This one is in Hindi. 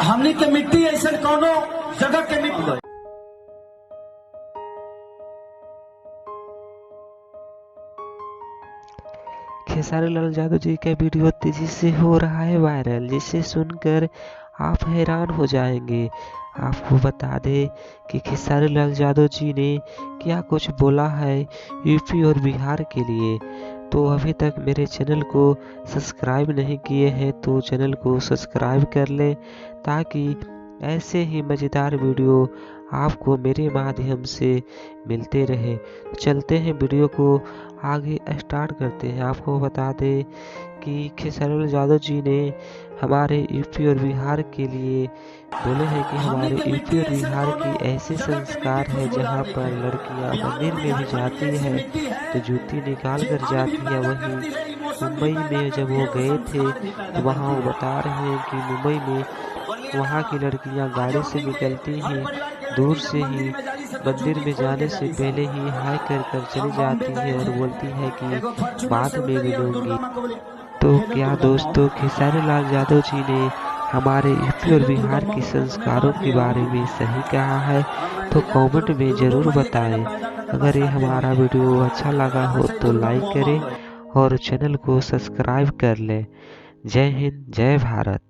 हमनी के मिट्टी ऐसा कोनो जगह के मिट्टी। खेसारी लाल यादव जी का वीडियो तेजी से हो रहा है वायरल, जिसे सुनकर आप हैरान हो जाएंगे। आपको बता दें कि खेसारी लाल यादव जी ने क्या कुछ बोला है यूपी और बिहार के लिए। तो अभी तक मेरे चैनल को सब्सक्राइब नहीं किए हैं तो चैनल को सब्सक्राइब कर लें, ताकि ऐसे ही मज़ेदार वीडियो आपको मेरे माध्यम से मिलते रहे। चलते हैं वीडियो को आगे स्टार्ट करते हैं। आपको बता दें कि खेसारी लाल यादव जी ने हमारे यूपी और बिहार के लिए बोले हैं कि हमारे यूपी और बिहार की ऐसे संस्कार है जहां पर लड़कियां मंदिर में भी जाती है तो जूती निकाल कर जाती है। वहीं मुंबई में जब वो गए थे तो वहां वो बता रहे हैं कि मुंबई में वहाँ की लड़कियां गाड़ी से निकलती ही दूर से ही मंदिर में जाने से पहले ही हाय कर कर चली जाती है और बोलती है कि बाद में मिलूंगी। तो क्या दोस्तों खेसारी लाल यादव जी ने हमारे यूपी और बिहार के संस्कारों के बारे में सही कहा है? तो कमेंट में ज़रूर बताएं। अगर ये हमारा वीडियो अच्छा लगा हो तो लाइक करें और चैनल को सब्सक्राइब कर लें। जय हिंद, जय भारत।